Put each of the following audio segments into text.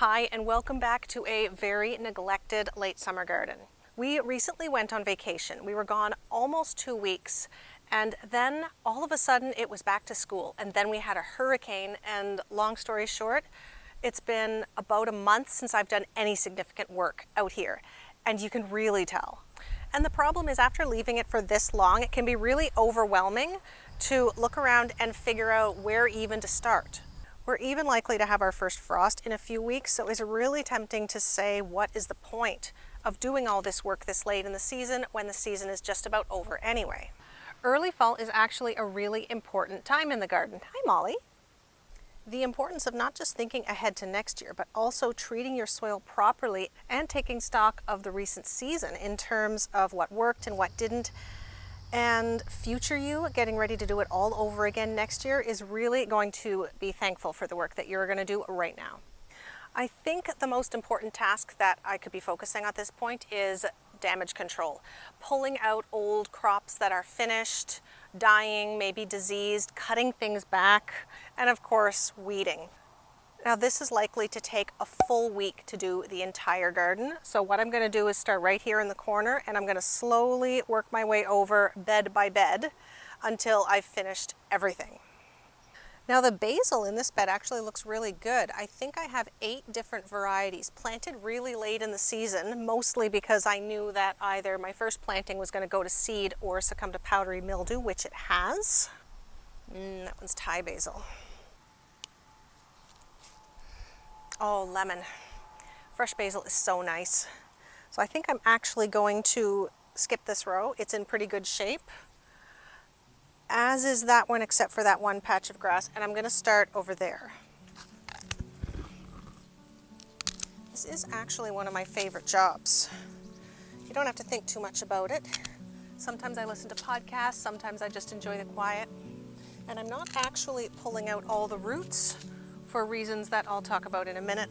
Hi, and welcome back to a very neglected late summer garden. We recently went on vacation. We were gone almost 2 weeks, and then all of a sudden it was back to school, and then we had a hurricane, and long story short, it's been about a month since I've done any significant work out here, and you can really tell. And the problem is, after leaving it for this long, it can be really overwhelming to look around and figure out where even to start. We're even likely to have our first frost in a few weeks, so it's really tempting to say, what is the point of doing all this work this late in the season when the season is just about over anyway? Early fall is actually a really important time in the garden. Hi, Molly. The importance of not just thinking ahead to next year, but also treating your soil properly and taking stock of the recent season in terms of what worked and what didn't. And future you getting ready to do it all over again next year is really going to be thankful for the work that you're going to do right now. I think the most important task that I could be focusing on at this point is damage control. Pulling out old crops that are finished, dying, maybe diseased, cutting things back, and of course weeding. Now this is likely to take a full week to do the entire garden. So what I'm going to do is start right here in the corner, and I'm going to slowly work my way over bed by bed until I've finished everything. Now the basil in this bed actually looks really good. I think I have 8 different varieties planted really late in the season, mostly because I knew that either my first planting was going to go to seed or succumb to powdery mildew, which it has. That one's Thai basil. Oh, lemon. Fresh basil is so nice. So I think I'm actually going to skip this row. It's in pretty good shape, as is that one except for that one patch of grass, and I'm going to start over there. This is actually one of my favorite jobs. You don't have to think too much about it. Sometimes I listen to podcasts, sometimes I just enjoy the quiet. And I'm not actually pulling out all the roots for reasons that I'll talk about in a minute.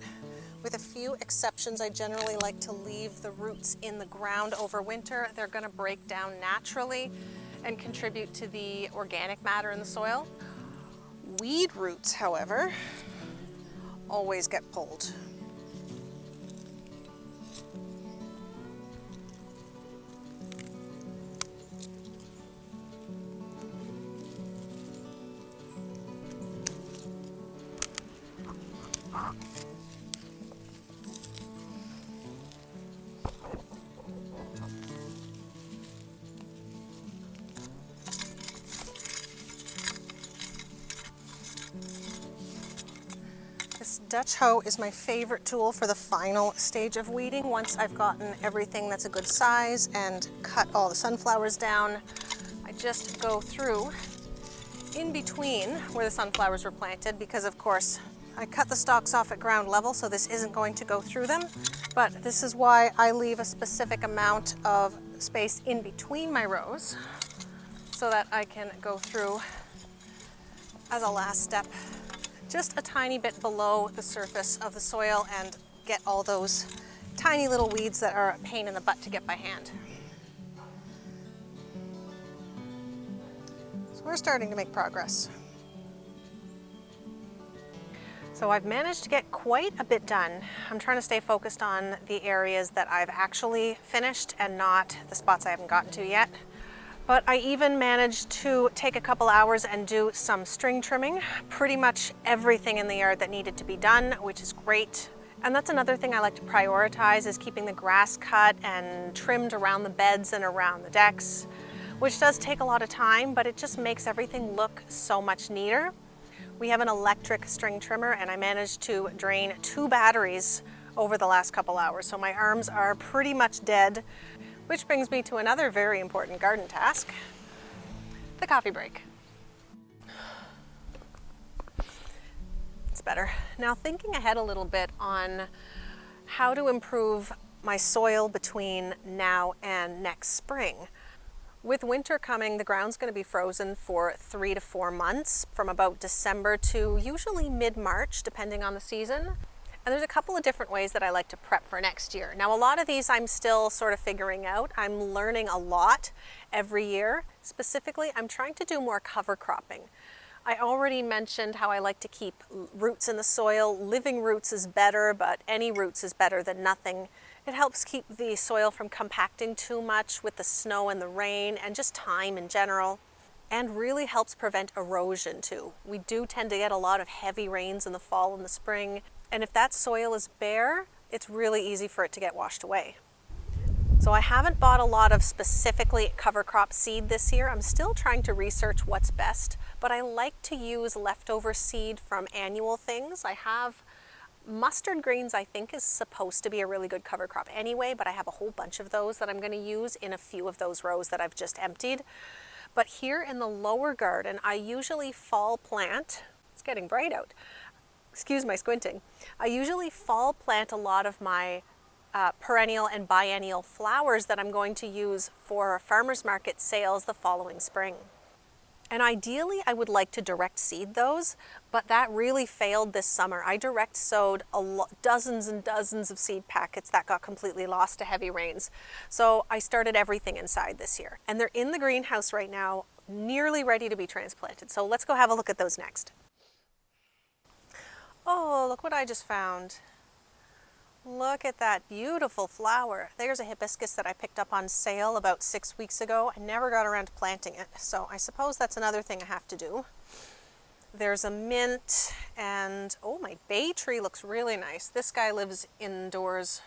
With a few exceptions, I generally like to leave the roots in the ground over winter. They're going to break down naturally and contribute to the organic matter in the soil. Weed roots, however, always get pulled. This Dutch hoe is my favorite tool for the final stage of weeding. Once I've gotten everything that's a good size and cut all the sunflowers down, I just go through in between where the sunflowers were planted, because of course I cut the stalks off at ground level, so this isn't going to go through them. But this is why I leave a specific amount of space in between my rows so that I can go through as a last step just a tiny bit below the surface of the soil and get all those tiny little weeds that are a pain in the butt to get by hand. So we're starting to make progress. So I've managed to get quite a bit done. I'm trying to stay focused on the areas that I've actually finished and not the spots I haven't gotten to yet. But I even managed to take a couple hours and do some string trimming. Pretty much everything in the yard that needed to be done, which is great. And that's another thing I like to prioritize, is keeping the grass cut and trimmed around the beds and around the decks, which does take a lot of time, but it just makes everything look so much neater. We have an electric string trimmer, and I managed to drain 2 batteries over the last couple hours, so my arms are pretty much dead. Which brings me to another very important garden task, the coffee break. It's better. Now, thinking ahead a little bit on how to improve my soil between now and next spring. With winter coming, the ground's going to be frozen for 3 to 4 months, from about December to usually mid-March, depending on the season. And there's a couple of different ways that I like to prep for next year. Now, a lot of these I'm still sort of figuring out. I'm learning a lot every year. Specifically, I'm trying to do more cover cropping. I already mentioned how I like to keep roots in the soil. Living roots is better, but any roots is better than nothing. It helps keep the soil from compacting too much with the snow and the rain and just time in general, and really helps prevent erosion too. We do tend to get a lot of heavy rains in the fall and the spring, and if that soil is bare, it's really easy for it to get washed away. So I haven't bought a lot of specifically cover crop seed this year. I'm still trying to research what's best, but I like to use leftover seed from annual things. I have mustard greens, I think, is supposed to be a really good cover crop anyway, but I have a whole bunch of those that I'm going to use in a few of those rows that I've just emptied. But here in the lower garden, I usually fall plant, it's getting bright out, excuse my squinting. I usually fall plant a lot of my perennial and biennial flowers that I'm going to use for farmers market sales the following spring. And ideally I would like to direct seed those, but that really failed this summer. I direct sowed dozens and dozens of seed packets that got completely lost to heavy rains. So I started everything inside this year. And they're in the greenhouse right now, nearly ready to be transplanted. So let's go have a look at those next. Oh, look what I just found. Look at that beautiful flower. There's a hibiscus that I picked up on sale about 6 weeks ago. I never got around to planting it, so I suppose that's another thing I have to do. There's a mint, and oh, my bay tree looks really nice. This guy lives indoors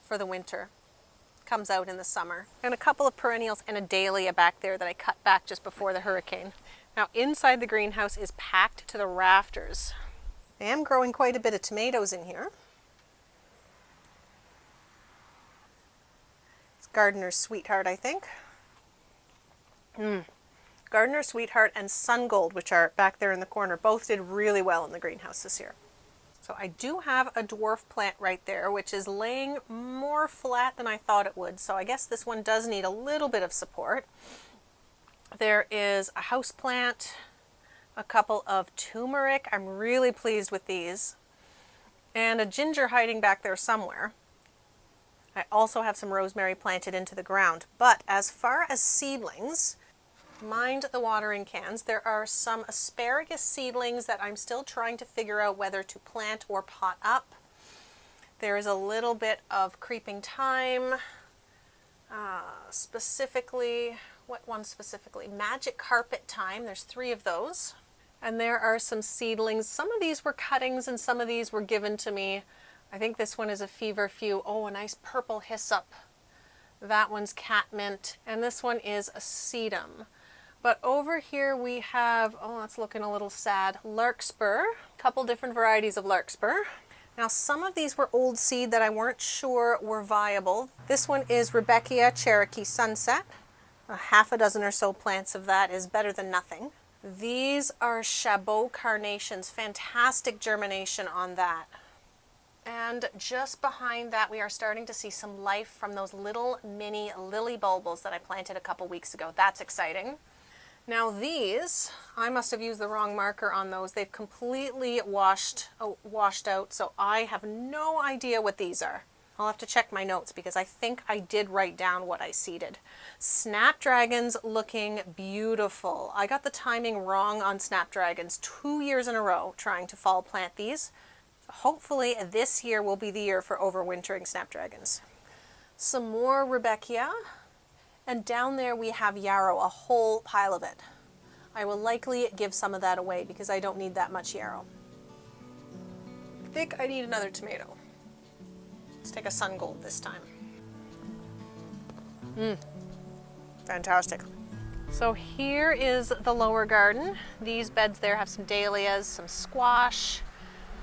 for the winter, comes out in the summer. And a couple of perennials and a dahlia back there that I cut back just before the hurricane. Now inside the greenhouse is packed to the rafters. I am growing quite a bit of tomatoes in here. Gardener's Sweetheart, I think. Gardener's Sweetheart and Sun Gold, which are back there in the corner, both did really well in the greenhouse this year. So I do have a dwarf plant right there, which is laying more flat than I thought it would. So I guess this one does need a little bit of support. There is a house plant, a couple of turmeric. I'm really pleased with these. And a ginger hiding back there somewhere. I also have some rosemary planted into the ground, but as far as seedlings, mind the watering cans. There are some asparagus seedlings that I'm still trying to figure out whether to plant or pot up. There is a little bit of creeping thyme, specifically, what one specifically? Magic carpet thyme, there's 3 of those. And there are some seedlings. Some of these were cuttings and some of these were given to me. I think this one is a feverfew. Oh, a nice purple hyssop. That one's catmint. And this one is a sedum. But over here we have, oh, that's looking a little sad, larkspur. A couple different varieties of larkspur. Now some of these were old seed that I weren't sure were viable. This one is Rebecca Cherokee Sunset. A half a dozen or so plants of that is better than nothing. These are Chabot carnations. Fantastic germination on that. And just behind that, we are starting to see some life from those little mini lily bulbs that I planted a couple weeks ago. That's exciting. Now these, I must have used the wrong marker on those. They've completely washed out, so I have no idea what these are. I'll have to check my notes because I think I did write down what I seeded. Snapdragons looking beautiful. I got the timing wrong on snapdragons 2 years in a row trying to fall plant these. Hopefully this year will be the year for overwintering snapdragons. Some more Rebecca, and down there we have yarrow, a whole pile of it. I will likely give some of that away because I don't need that much yarrow. I think I need another tomato. Let's take a Sun Gold this time. Fantastic. So here is the lower garden. These beds there have some dahlias, some squash,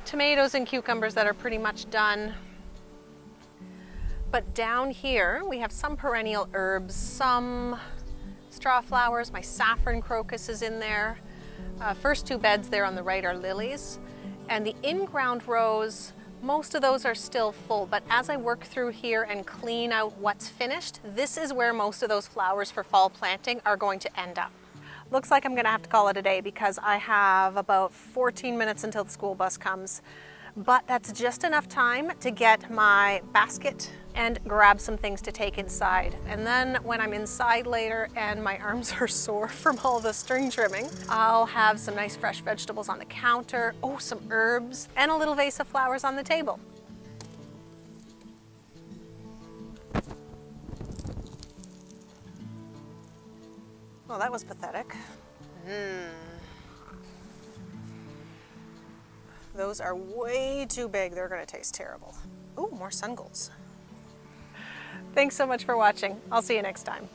tomatoes and cucumbers that are pretty much done. But down here we have some perennial herbs, some straw flowers. My saffron crocus is in there. First 2 beds there on the right are lilies. And the in-ground rows, most of those are still full, but as I work through here and clean out what's finished, this is where most of those flowers for fall planting are going to end up. Looks like I'm gonna have to call it a day because I have about 14 minutes until the school bus comes. but that's just enough time to get my basket and grab some things to take inside. And then when I'm inside later and my arms are sore from all the string trimming, I'll have some nice fresh vegetables on the counter, oh, some herbs, and a little vase of flowers on the table. Well, that was pathetic. Those are way too big. They're gonna taste terrible. Oh, more sun goals. Thanks so much for watching. I'll see you next time.